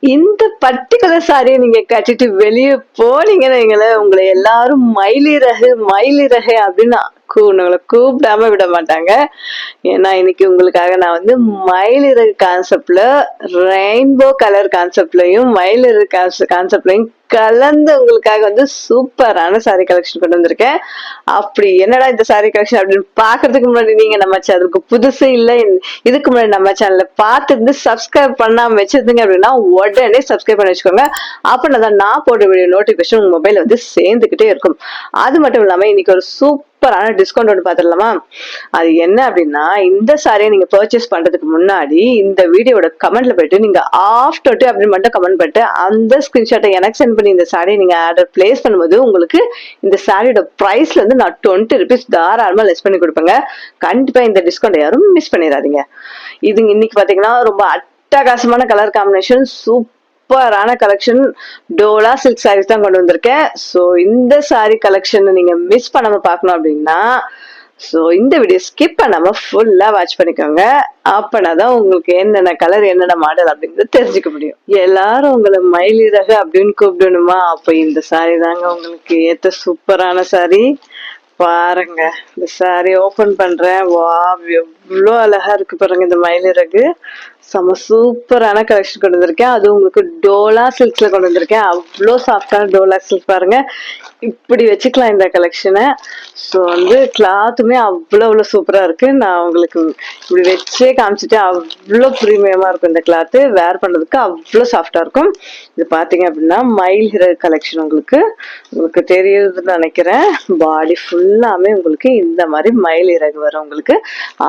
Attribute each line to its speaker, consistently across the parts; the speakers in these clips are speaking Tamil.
Speaker 1: இந்த பர்டிகுலர் சாரியை நீங்க கட்டிட்டு வெளியே போனீங்கன்னு வைங்களேன், உங்களை எல்லாரும் மயிலிறகு மயிலிறகு அப்படின்னு உங்களை கூப்பிடாம விட மாட்டாங்க. ஏன்னா இன்னைக்கு உங்களுக்காக நான் வந்து மயிலிறகு கான்செப்ட்ல, ரெயின்போ கலர் கான்செப்ட்லயும் மயிலிறகு கான்செப்ட்லயும் கலந்து உங்களுக்காக வந்து சூப்பரான சாரி கலெக்ஷன் கொண்டு வந்திருக்கேன். அப்படி என்னடா இந்த சாரி கலெக்ஷன் அப்படின்னு பாக்குறதுக்கு முன்னாடி நீங்க நம்ம சேனலுக்கு புதுசு இல்ல, இதுக்கு முன்னாடி நம்ம சேனல்ல பார்த்துருந்து சப்ஸ்கிரைப் பண்ணாம வச்சிருந்தீங்க அப்படின்னா உடனே சப்ஸ்கிரைப் பண்ணி வச்சுக்கோங்க. அப்படின்னா நான் போட்ட வீடியோ நோட்டிபிகேஷன் உங்க மொபைல் வந்து சேர்ந்துகிட்டே இருக்கும். அது மட்டும் இல்லாம இன்னைக்கு ஒரு சூப்பரான டிஸ்கவுண்ட் ஒன்று பாத்துடலாமா? அது என்ன அப்படின்னா, இந்த சாரியை நீங்க பர்ச்சேஸ் பண்றதுக்கு முன்னாடி இந்த வீடியோட கமெண்ட்ல போயிட்டு நீங்க ஆஃப்டர் அப்படின்னு மட்டும் கமெண்ட் பண்ணிட்டு அந்த ஸ்கிரீன்ஷாட்டை எனக்கு சென்ட் பண்ணி இந்த சாரியை நீங்க ஆர்டர் பிளேஸ் பண்ணும்போது உங்களுக்கு இந்த சாரியோட பிரைஸ்ல இருந்து நான் 20 rupees தாராளமா லெஸ் பண்ணி கொடுப்பேங்க. கண்டிப்பா இந்த டிஸ்கவுண்ட் யாரும் மிஸ் பண்ணிடாதீங்க. இது இன்னைக்கு பாத்தீங்கன்னா ரொம்ப அட்டகாசமான கலர் காம்பினேஷன், சூப்பரான கலெக்ஷன், டோலா சில்க் சாரீஸ் தான் கொண்டு வந்திருக்கேன். சோ இந்த சாரி கலெக்ஷன் நீங்க மிஸ் பண்ணாம பாக்கணும் அப்படின்னா சோ இந்த வீடியோ ஸ்கிப் பண்ணாம ஃபுல்லா வாட்ச் பண்ணிக்கோங்க. அப்பனாதான் உங்களுக்கு என்னென்ன கலர் என்னென்ன மாடல் அப்படிங்கறது தெரிஞ்சுக்க முடியும். எல்லாரும் உங்களை மயிலிறகு அப்படின்னு கூப்பிடணுமா? அப்ப இந்த சாரி தாங்க உங்களுக்கு ஏத்த சூப்பரான சாரி. பாருங்க, இந்த சாரி ஓபன் பண்றேன். வா, எவ்வளவு அழகா இருக்கு பாருங்க. இந்த மயிலிறகு செம சூப்பரான கலெக்ஷன் கொண்டு வந்திருக்கேன். அது உங்களுக்கு டோலா சில்க்ஸ்ல கொண்டு வந்திருக்கேன். அவ்வளோ சாஃப்டான டோலா சில்க் பாருங்க. இப்படி வச்சுக்கலாம் இந்த கலெக்ஷனை. ஸோ வந்து கிளாத்துமே அவ்வளோ சூப்பரா இருக்கு. நான் உங்களுக்கு இப்படி வச்சே காமிச்சிட்டு அவ்வளோ ப்ரீமியமா இருக்கும். இந்த கிளாத்து வேர் பண்றதுக்கு அவ்வளோ சாஃப்டா இருக்கும். இது பாத்தீங்க அப்படின்னா மயிலிறகு கலெக்ஷன் உங்களுக்கு தெரியுதுன்னு நினைக்கிறேன். பாடி ஃபுல்லாமே உங்களுக்கு இந்த மாதிரி மயிலிறகு வரும் உங்களுக்கு.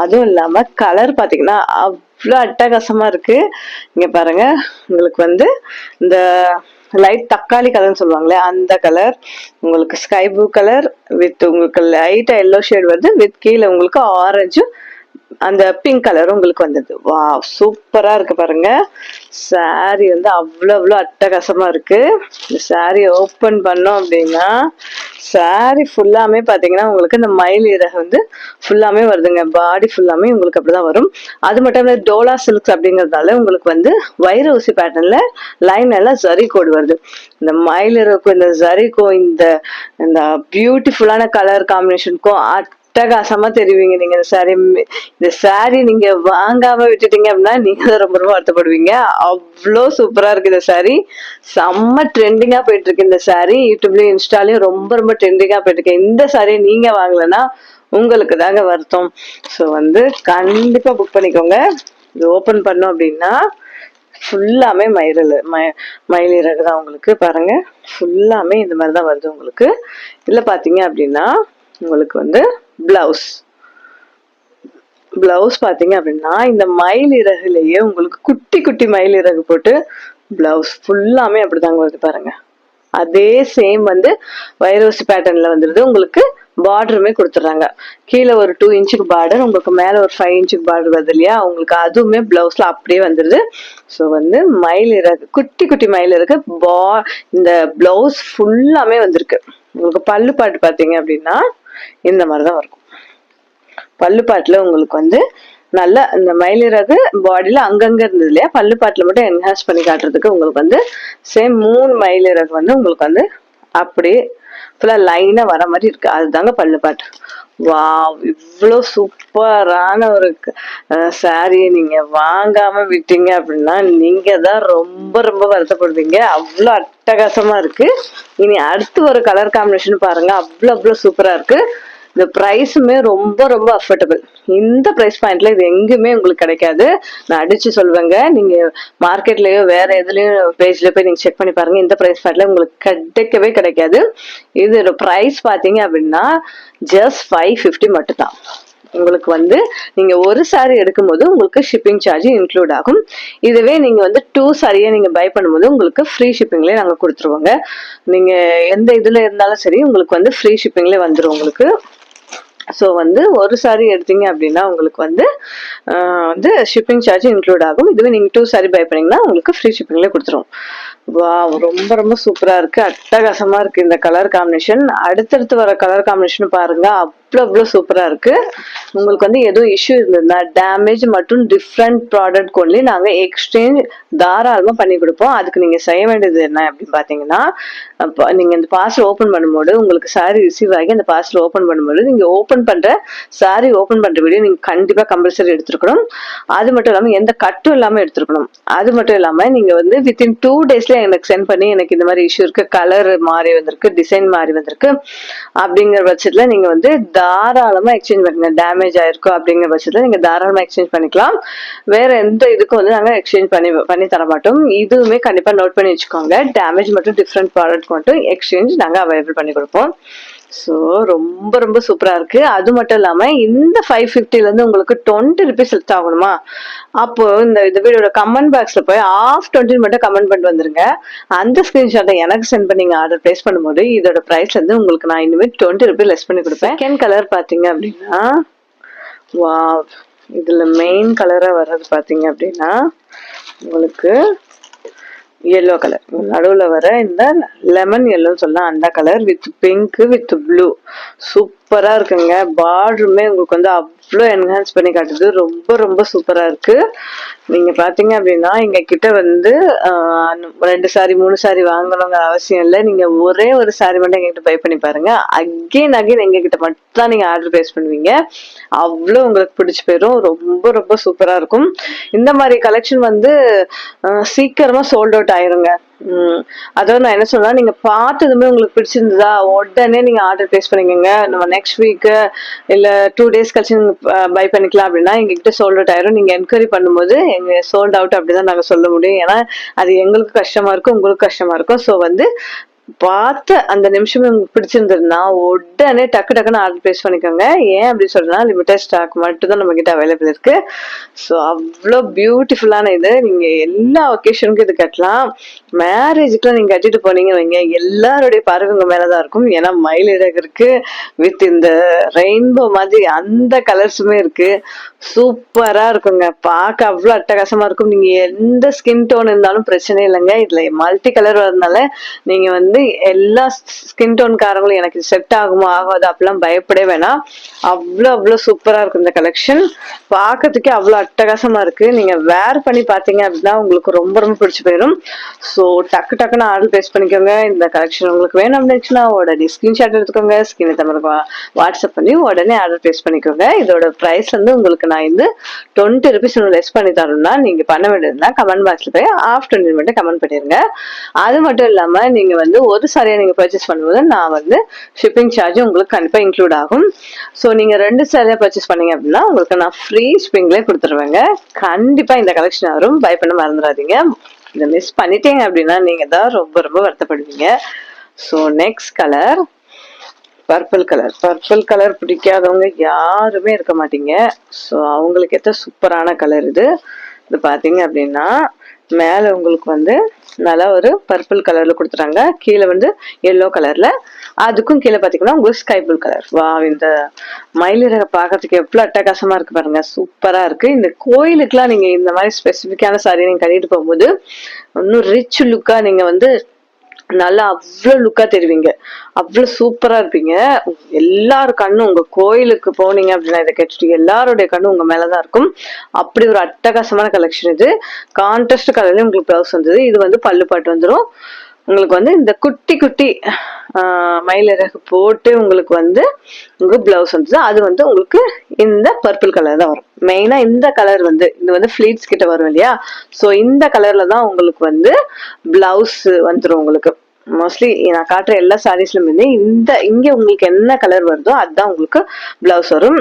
Speaker 1: அதுவும் இல்லாம கலர் பாத்தீங்கன்னா அவ்வளோ அட்டகாசமா இருக்கு. இங்க பாருங்க, உங்களுக்கு வந்து இந்த லைட் தக்காளி கலர்னு சொல்லுவாங்களே அந்த கலர், உங்களுக்கு ஸ்கை ப்ளூ கலர் வித் உங்களுக்கு லைட்டா எல்லோ ஷேட் வருது, வித் கீழே உங்களுக்கு ஆரஞ்சு அந்த பிங்க் கலரும் உங்களுக்கு வந்தது. வா, சூப்பரா இருக்கு பாருங்க. சாரி வந்து அவ்வளோ அட்டகாசமா இருக்கு. இந்த சாரி ஓபன் பண்ணோம் அப்படின்னா சாரி ஃபுல்லாமே பாத்தீங்கன்னா உங்களுக்கு இந்த மயிலிறகு வந்து ஃபுல்லாமே வருதுங்க. பாடி ஃபுல்லாமே உங்களுக்கு அப்படிதான் வரும். அது மட்டும் இல்ல, டோலா சில்க்ஸ் அப்படிங்கறதால உங்களுக்கு வந்து வைர ஊசி பேட்டர்ன்ல லைன் எல்லாம் ஜரி கோடு வருது. இந்த மயிலிறகுக்கும் இந்த ஜரிக்கும் இந்த பியூட்டிஃபுல்லான கலர் காம்பினேஷனுக்கும் அட்டகாசமா தெரிவிங்க நீங்க. இந்த சாரி நீங்க வாங்காம விட்டுட்டீங்க அப்படின்னா நீங்க தான் ரொம்ப வருத்தப்படுவீங்க. அவ்வளோ சூப்பரா இருக்கு இந்த சாரி. செம்ம ட்ரெண்டிங்கா போயிட்டு இருக்கு இந்த சாரி. யூடியூப்லயும் இன்ஸ்டாலையும் ரொம்ப ட்ரெண்டிங்கா போயிட்டு இருக்கு. இந்த சாரியை நீங்க வாங்கலன்னா உங்களுக்கு தாங்க வருத்தம். ஸோ வந்து கண்டிப்பா புக் பண்ணிக்கோங்க. இது ஓபன் பண்ணோம் அப்படின்னா ஃபுல்லாமே மயிலிறகு தான் உங்களுக்கு. பாருங்க, ஃபுல்லாமே இந்த மாதிரிதான் வருது உங்களுக்கு. இதுல பாத்தீங்க அப்படின்னா உங்களுக்கு வந்து பிளவுஸ் பாத்தீங்க அப்படின்னா இந்த மயிலிறகுலயே உங்களுக்கு குட்டி குட்டி மயிலிறகு போட்டு பிளவுஸ் ஃபுல்லாமே அப்படிதாங்க வருது பாருங்க. அதே சேம் வந்து வைரோசி பேட்டர்ன்ல வந்துருது. உங்களுக்கு பார்டருமே கொடுத்துட்றாங்க. கீழே ஒரு 2 inch பார்டர், உங்களுக்கு மேல ஒரு 5 inch பார்டர் வருது இல்லையா, உங்களுக்கு அதுவுமே பிளவுஸ்ல அப்படியே வந்துருது. ஸோ வந்து மயிலிறகு குட்டி குட்டி மயிலிறகு இந்த பிளவுஸ் ஃபுல்லாமே வந்திருக்கு. உங்களுக்கு பல்லு பாட்டு பாத்தீங்க அப்படின்னா இந்த மாதிரிதான் இருக்கும். பல்லுப்பாட்டுல உங்களுக்கு வந்து நல்ல இந்த மயிலிறகு பாடியில அங்கங்க இருந்தது இல்லையா, பல்லுப்பாட்டுல மட்டும் என்ஹான்ஸ் பண்ணி காட்டுறதுக்கு உங்களுக்கு வந்து சேம் 3 மயிலிறகு வந்து உங்களுக்கு வந்து அப்படியே ஃபுல்லா லைனா வர மாதிரி இருக்கு. அதுதாங்க பல்லுப்பாட்டு. வா, இவ்வளவு சூப்பரான ஒரு சாரியை நீங்க வாங்காம விட்டீங்க அப்படின்னா நீங்க தான் ரொம்ப வருத்தப்படுவீங்க. அவ்வளவு அட்டகாசமா இருக்கு. இனி அடுத்து ஒரு கலர் காம்பினேஷன் பாருங்க, அவ்வளவு சூப்பரா இருக்கு. இந்த பிரைஸுமே ரொம்ப அஃபோர்டபுள். இந்த பிரைஸ் பாயிண்ட்ல இது எங்குமே உங்களுக்கு கிடைக்காது. நான் அடிச்சு சொல்லுவேங்க. நீங்க மார்க்கெட்லயோ வேற எதுலயும் பேஜ்ல போய் நீங்க செக் பண்ணி பாருங்க, இந்த பிரைஸ் பாயிண்ட்ல உங்களுக்கு கிடைக்காது. இது பிரைஸ் பாத்தீங்க அப்படின்னா ஜஸ்ட் 550 மட்டும் தான். உங்களுக்கு வந்து நீங்க ஒரு சாரி எடுக்கும்போது உங்களுக்கு ஷிப்பிங் சார்ஜ் இன்க்ளூட் ஆகும். இதுவே நீங்க வந்து 2 சாரியை நீங்க பை பண்ணும்போது உங்களுக்கு ஃப்ரீ ஷிப்பிங்லேயே நாங்க கொடுத்துருவோங்க. நீங்க எந்த இதுல இருந்தாலும் சரி உங்களுக்கு வந்து ஃப்ரீ ஷிப்பிங்லேயே வந்துடும் உங்களுக்கு. ஸோ வந்து ஒரு சாரி எடுத்தீங்க அப்படின்னா உங்களுக்கு வந்து ஷிப்பிங் சார்ஜ் இன்க்ளூட் ஆகும். இதுவே நீங்க 2 சாரி பை பண்ணீங்கன்னா உங்களுக்கு ஃப்ரீ ஷிப்பிங்லேயே கொடுத்துருவோம். வா, ரொம்ப சூப்பரா இருக்கு. அட்டகாசமா இருக்கு இந்த கலர் காம்பினேஷன். அடுத்தடுத்து வர கலர் காம்பினேஷன் பாருங்க, அவ்வளோ சூப்பரா இருக்கு. உங்களுக்கு வந்து எதுவும் இஷ்யூ இருந்ததுன்னா டேமேஜ் மற்றும் டிஃப்ரெண்ட் ப்ராடக்ட் ஒன்லி நாங்க எக்ஸ்சேஞ்ச் தாராளமா பண்ணி கொடுப்போம். அதுக்கு நீங்க செய்ய வேண்டியது என்ன அப்படின்னு பாத்தீங்கன்னா, நீங்க இந்த பார்சல் ஓபன் பண்ணும்போது உங்களுக்கு சாரி ரிசீவ் ஆகி அந்த பார்சல் ஓபன் பண்ணும்போது நீங்க சாரி ஓபன் பண்ற வீடியோ நீங்க கண்டிப்பா கம்பல்சரி எடுத்துருக்கணும். அது மட்டும் இல்லாம எந்த கட்டும் இல்லாம எடுத்துருக்கணும். அது மட்டும் இல்லாம நீங்க வந்து வித்தின் 2 daysல எனக்கு சென்ட் பண்ணி எனக்கு இந்த மாதிரி இஷ்யூ இருக்கு, கலர் மாறி வந்திருக்கு, டிசைன் மாறி வந்திருக்கு அப்படிங்கிற பட்சத்துல நீங்க வந்து தாராளமா எக்ஸ்சேஞ்ச் பண்ணுங்க. டேமேஜ் ஆயிருக்கும் அப்படிங்கிற பட்சத்துல நீங்க தாராளமா எக்ஸ்சேஞ்ச் பண்ணிக்கலாம். வேற எந்த இதுக்கும் வந்து நாங்க எக்ஸ்சேஞ்ச் பண்ணி தர மாட்டோம். இதுவுமே கண்டிப்பா நோட் பண்ணி வச்சுக்கோங்க. டேமேஜ் மற்றும் டிஃப்ரெண்ட் ப்ராடக்ட் மட்டும் எக்ஸ்சேஞ்ச் நாங்க அவைலபிள் பண்ணி கொடுப்போம். ஸோ ரொம்ப சூப்பரா இருக்கு. அது மட்டும் இல்லாம இந்த 550ல இருந்து உங்களுக்கு 20 rupees செட் ஆகணுமா, அப்போ இந்த வீடியோட கமெண்ட் பாக்ஸ்ல போய் ஆஃப் 20 மட்டும் கமெண்ட் பண்ணிட்டு வந்துருங்க. அந்த ஸ்கிரீன்ஷாட்டை எனக்கு சென்ட் பண்ணி நீங்க ஆர்டர் பிளேஸ் பண்ணும்போது இதோட பிரைஸ்ல இருந்து உங்களுக்கு நான் இனிமேல் 20 rupees லெஸ் பண்ணி கொடுப்பேன். செகண்ட் கலர் பாத்தீங்க அப்படின்னா, வாவ், இதுல மெயின் கலரா வர்றது பாத்தீங்க அப்படின்னா உங்களுக்கு எல்லோ கலர், நடுவுல வர இந்த லெமன் எல்லோன்னு சொல்லலாம், அந்த colour with pink with blue சூப்பரா இருக்குங்க. பார்டருமே உங்களுக்கு வந்து அவ்வளோ என்ஹான்ஸ் பண்ணி காட்டுது. ரொம்ப சூப்பரா இருக்கு. நீங்க பாத்தீங்க அப்படின்னா எங்க கிட்ட வந்து 2 சாரி 3 சாரி வாங்கணுங்கிற அவசியம் இல்லை. நீங்க ஒரே ஒரு சாரி மட்டும் எங்ககிட்ட பை பண்ணி பாருங்க. அகைன் எங்க கிட்ட மட்டும் தான் நீங்க ஆர்டர் பிளேஸ் பண்ணுவீங்க. அவ்வளோ உங்களுக்கு பிடிச்சு போயிடும். ரொம்ப சூப்பரா இருக்கும். இந்த மாதிரி கலெக்ஷன் வந்து சீக்கிரமா சோல்ட் அவுட் ஆயிருங்க. அதாவது நான் என்ன சொல்றேன், நீங்க பார்த்ததுமே உங்களுக்கு பிடிச்சிருந்ததா உடனே நீங்க ஆர்டர் பிளேஸ் பண்ணிக்கோங்க. நம்ம நெக்ஸ்ட் வீக் இல்ல 2 days கழிச்சு நீங்க பை பண்ணிக்கலாம் அப்படின்னா எங்ககிட்ட சோல்ட் அவுட் ஆயிரும். நீங்க என்கொயரி பண்ணும்போது எங்க சோல்ட் அவுட் அப்படிதான் நாங்க சொல்ல முடியும். ஏன்னா அது எங்களுக்கு கஷ்டமா இருக்கும், உங்களுக்கு கஷ்டமா இருக்கும். ஸோ வந்து பார்த்த அந்த நிமிஷமே உங்களுக்கு பிடிச்சிருந்ததுன்னா உடனே டக்குன்னு ஆர்டர் பிளேஸ் பண்ணிக்கோங்க. ஏன் அப்படி சொல்றேன்னா லிமிடெட் ஸ்டாக் மட்டும் தான் நம்ம கிட்ட அவைலபிள் இருக்கு. ஸோ அவ்வளோ பியூட்டிஃபுல்லான இது. நீங்க எல்லா ஒகேஷனுக்கும் இது கட்டலாம். மேரேஜுக்குலாம் நீங்க கட்டிட்டு போனீங்க வைங்க, எல்லாருடைய பார்வை உங்க மேலதான் இருக்கும். ஏன்னா மயில் இறகு இருக்கு, வித் இந்த ரெயின்போ மாதிரி அந்த கலர்ஸுமே இருக்கு. சூப்பரா இருக்குங்க. பார்க்க அவ்வளோ அட்டகாசமா இருக்கும். நீங்க எந்த ஸ்கின் டோன் இருந்தாலும் பிரச்சனை இல்லைங்க. இதுல மல்டி கலர் வரதுனால நீங்க வந்து எல்லா ஸ்கின் டோன்காரங்களும் எனக்கு செட் ஆகுமோ ஆகாது அப்படிலாம் பயப்படவே வேணாம். அவ்வளோ சூப்பரா இருக்கும் இந்த கலெக்ஷன். பார்க்கறதுக்கே அவ்வளோ அட்டகாசமா இருக்கு. நீங்க வேர் பண்ணி பாத்தீங்க அப்படின்னா உங்களுக்கு ரொம்ப பிடிச்சு போயிடும். ஸோ டக்குன்னு ஆர்டர் பிளேஸ் பண்ணிக்கோங்க. இந்த கலெக்ஷன் உங்களுக்கு வேணும் அப்படின்னா உடனே ஸ்கிரீன்ஷாட் எடுத்துக்கோங்க. ஸ்கிரீன் தமிழுக்கு வாட்ஸ்அப் பண்ணி உடனே ஆர்டர் பிளேஸ் பண்ணிக்கோங்க. இதோட பிரைஸ் வந்து உங்களுக்கு நான் இந்த 20 rupees லெஸ் பண்ணி தரணும்னா நீங்க பண்ண வேண்டியதுன்னா கமெண்ட் பாக்ஸ்ல போய் ஆஃப் 20 மட்டும் கமெண்ட் பண்ணிருங்க. அது மட்டும் இல்லாம நீங்க வந்து ஒரு சாரியா நீங்க பர்ச்சேஸ் பண்ணும்போது நான் வந்து ஷிப்பிங் சார்ஜ் உங்களுக்கு கண்டிப்பா இன்க்ளூட் ஆகும். ஸோ நீங்க 2 சாரியா பர்ச்சேஸ் பண்ணீங்க அப்படின்னா உங்களுக்கு நான் ஃப்ரீ ஷிப்பிங்லேயே கொடுத்துருவேங்க. கண்டிப்பா இந்த கலெக்ஷன் வரும், பை பண்ண மறந்துடாதீங்க. இதை மிஸ் பண்ணிட்டீங்க அப்படின்னா நீங்க தான் ரொம்ப வருத்தப்படுவீங்க. So next colour purple colour பிடிக்காதவங்க யாருமே இருக்க மாட்டீங்க. ஸோ அவங்களுக்கு ஏற்ற சூப்பரான கலர் இது. இது பாத்தீங்க அப்படின்னா மேல உங்களுக்கு வந்து நல்லா ஒரு பர்பிள் கலர்ல கொடுத்துறாங்க, கீழே வந்து எல்லோ கலர்ல, அதுக்கும் கீழே பாத்தீங்கன்னா உங்களுக்கு ஸ்கை ப்ளூ கலர். வா, இந்த மயிலிறக பாக்கிறதுக்கு எவ்வளவு அட்டகாசமா இருக்கு பாருங்க. சூப்பரா இருக்கு. இந்த கோயிலுக்குலாம் நீங்க இந்த மாதிரி ஸ்பெசிபிக்கான சாரி நீங்க கட்டிட்டு போகும்போது இன்னும் ரிச் லுக்கா நீங்க வந்து நல்லா அவ்வளவு லுக்கா தெரிவிங்க. அவ்வளவு சூப்பரா இருப்பீங்க. எல்லாரு கண்ணும் உங்க கோயிலுக்கு போனீங்க அப்படின்னா இதை கேட்டுட்டு எல்லாருடைய கண்ணும் உங்க மேலதான் இருக்கும். அப்படி ஒரு அட்டகாசமான கலெக்ஷன் இது. கான்ட்ராஸ்ட் கலர்லயும் உங்களுக்கு பிளவுஸ் வந்தது. இது வந்து பல்லு பாட்டு வந்துடும். உங்களுக்கு வந்து இந்த குட்டி மயிலிறகு போட்டு உங்களுக்கு வந்து பிளவுஸ் வந்தது. அது வந்து உங்களுக்கு இந்த பர்பிள் கலர் தான் வரும். மெயினா இந்த கலர் வந்து இது வந்து ஃபிளீட்ஸ் கிட்ட வரும் இல்லையா, சோ இந்த கலர்ல தான் உங்களுக்கு வந்து பிளவுஸ் வந்துடும். உங்களுக்கு மோஸ்ட்லி நான் காட்டுற எல்லா சாரீஸ்லயும் வந்து இங்க உங்களுக்கு என்ன கலர் வருதோ அதுதான் உங்களுக்கு பிளவுஸ் வரும்.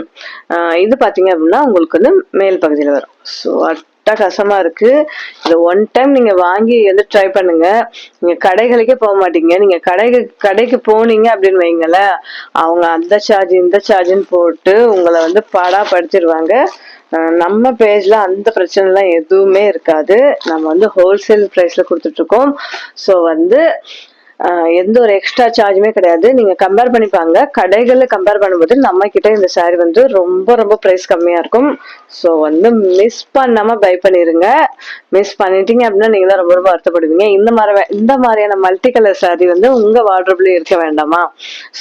Speaker 1: இது பாத்தீங்க அப்படின்னா உங்களுக்கு வந்து மேல் பகுதியில வரும். ஸோ அட்டகாசமா இருக்கு. இதை ஒன் டைம் நீங்க வாங்கி வந்து ட்ரை பண்ணுங்க. நீங்க கடைகளுக்கே போக மாட்டீங்க. நீங்க கடைக்கு போனீங்க அப்படின்னு வைங்களேன், அவங்க அந்த சார்ஜ் இந்த சார்ஜ்ன்னு போட்டு உங்களை வந்து படாப்படுத்திடுவாங்க. நம்ம பேஜ்ல அந்த பிரச்சனை எல்லாம் எதுவுமே இருக்காது. நம்ம வந்து ஹோல்சேல் பிரைஸ்ல கொடுத்துட்டு இருக்கோம். ஸோ வந்து எந்த ஒரு எக்ஸ்ட்ரா சார்ஜுமே கிடையாது. நீங்க கம்பேர் பண்ணிப்பாங்க, கடைகள்ல கம்பேர் பண்ணும்போது நம்ம கிட்ட இந்த saree வந்து ரொம்ப ரொம்ப பிரைஸ் கம்மியா இருக்கும். ஸோ வந்து மிஸ் பண்ணாம பை பண்ணிருங்க. மிஸ் பண்ணிட்டீங்க அப்படின்னா நீங்க தான் ரொம்ப ரொம்ப வருத்தப்படுவீங்க. இந்த மாதிரியான மல்டி கலர் saree வந்து உங்க வார்ட்ரோப்லயும் இருக்க வேண்டாமா?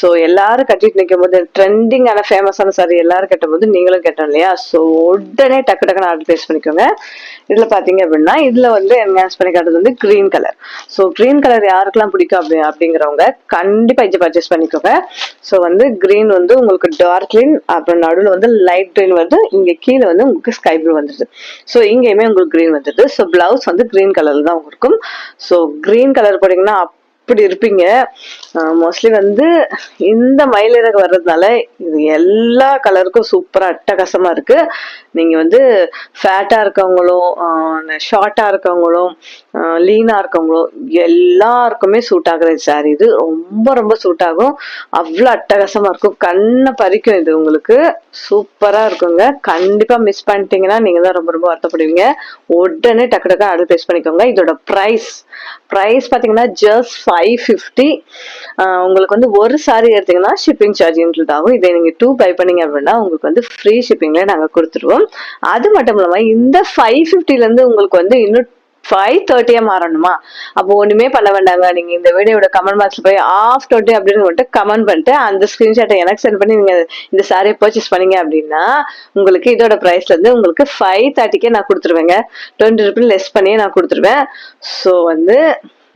Speaker 1: ஸோ எல்லாரும் கட்டிட்டு நிற்கும் போது ட்ரெண்டிங்கான ஃபேமஸான saree எல்லாரும் கட்டும் போது நீங்களும் கட்டணும் இல்லையா? ஸோ உடனே டக்கு டக்குன்னு ஆர்டர் பிளேஸ் பண்ணிக்கோங்க. இதுல பாத்தீங்க அப்படின்னா இதுல வந்து என்ஹான்ஸ் பண்ணி காட்டுறது வந்து green colour. So green colour யாருக்கெல்லாம் பிடிக்கும் அப்படிங்கிறவங்க கண்டிப்பா இது பர்ச்சேஸ் பண்ணிக்கோங்க. ஸோ வந்து கிரீன் வந்து உங்களுக்கு டார்க் கிரீன், அப்புறம் நடுவில் வந்து லைட் கிரீன் வருது, இங்க கீழே வந்து உங்களுக்கு ஸ்கை ப்ளூ வந்துருது. ஸோ இங்கேயுமே உங்களுக்கு கிரீன் வந்துருது. ஸோ பிளவுஸ் வந்து கிரீன் கலர்ல தான் இருக்கும். ஸோ கிரீன் கலர் போட்டீங்கன்னா இப்படி இருப்பீங்க. மோஸ்ட்லி வந்து இந்த மயிலிறகு வர்றதுனால இது எல்லா கலருக்கும் சூப்பரா அட்டகாசமா இருக்கு. நீங்க வந்து ஃபேட்டா இருக்கவங்களும், ஷார்ட்டா இருக்கவங்களும், லீனா இருக்கவங்களும் எல்லாருக்குமே சூட் ஆகுற சாரி இது. ரொம்ப ரொம்ப சூட் ஆகும். அவ்வளவு அட்டகாசமா இருக்கும். கண்ணை பறிக்கும். இது உங்களுக்கு சூப்பரா இருக்குங்க. கண்டிப்பா மிஸ் பண்ணிட்டீங்கன்னா நீங்க தான் ரொம்ப ரொம்ப வருத்தப்படுவீங்க. உடனே டக்கு டக்கு ஆர்டர் பிளேஸ் பண்ணிக்கோங்க. இதோட பிரைஸ் பாத்தீங்கன்னா ஜஸ்ட் 550. உங்களுக்கு வந்து ஒரு சாரி எடுத்தீங்கன்னா ஷிப்பிங் சார்ஜ் இன்க்ளூட் ஆகும். இதை நீங்க 2 பை பண்ணீங்க அப்படின்னா உங்களுக்கு வந்து ஃப்ரீ ஷிப்பிங்ல நாங்க கொடுத்துருவோம். அது மட்டும் இல்லாம இந்த 550ல இருந்து உங்களுக்கு வந்து இன்னும் 530 மாறணுமா? அப்போ ஒண்ணுமே பண்ண வேண்டாங்க. நீங்க இந்த வீடியோட கமெண்ட் பாக்ஸ்ல போய் ஆஃப் 20 அப்படின்னு மட்டும் கமெண்ட் பண்ணிட்டு அந்த ஸ்கிரீன்ஷாட்டை எனக்கு சென்ட் பண்ணி நீங்க இந்த சாரியை பர்ச்சேஸ் பண்ணீங்க அப்படின்னா உங்களுக்கு இதோட பிரைஸ்ல இருந்து உங்களுக்கு 530க்கே நான் கொடுத்துருவேங்க. 20 ரூபீஸ் லெஸ் பண்ணியே நான் கொடுத்துருவேன். ஸோ வந்து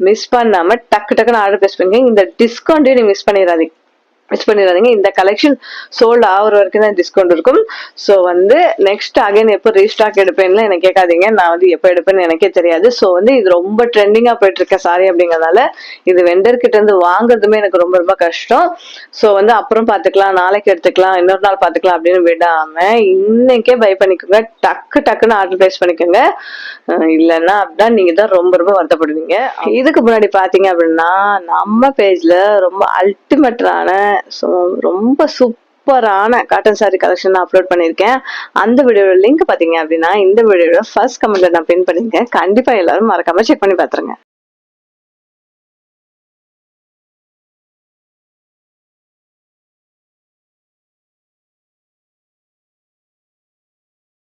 Speaker 1: மிஸ் பண்ணாம டக்கு டக்குன்னு ஆர்டர் பிளேஸ் பண்ணுங்க. இந்த டிஸ்கவுண்ட்டையும் நீங்க மிஸ் பண்ணிடாதீங்க. இந்த கலெக்ஷன் சோல்ட் ஆகுற வரைக்கும் தான் டிஸ்கவுண்ட் இருக்கும். ஸோ வந்து நெக்ஸ்ட் அகைன் எப்போ ரீஸ்டாக் எடுப்பேன்னு எனக்கு கேட்காதீங்க. நான் வந்து எப்போ எடுப்பேன்னு எனக்கே தெரியாது. ஸோ வந்து இது ரொம்ப ட்ரெண்டிங்கா போயிட்டு இருக்க சாரி அப்படிங்கறதுனால இது வெண்டர் கிட்ட இருந்து வாங்குறதுமே எனக்கு ரொம்ப ரொம்ப கஷ்டம். ஸோ வந்து அப்புறம் பாத்துக்கலாம், நாளைக்கு எடுத்துக்கலாம், இன்னொரு நாள் பாத்துக்கலாம் அப்படின்னு விடாம இன்னைக்கே பை பண்ணிக்கோங்க. டக்கு டக்குன்னு ஆர்டர் பிளேஸ் பண்ணிக்கோங்க. இல்லைன்னா அப்படின்னா நீங்க தான் ரொம்ப ரொம்ப வருத்தப்படுவீங்க. இதுக்கு முன்னாடி பாத்தீங்க அப்படின்னா நம்ம பேஜ்ல ரொம்ப அல்டிமேட்டான ரொம்ப சூப்பரான காட்டன் சாரி கலெக்ஷன் நான் அப்லோட் பண்ணிருக்கேன். அந்த வீடியோட லிங்க் பாத்தீங்க அப்படின்னா இந்த வீடியோட ஃபர்ஸ்ட் கமெண்ட்ல நான் பின் பண்ணிருக்கேன். கண்டிப்பா எல்லாரும் மறக்காம செக் பண்ணி பாத்துருங்க.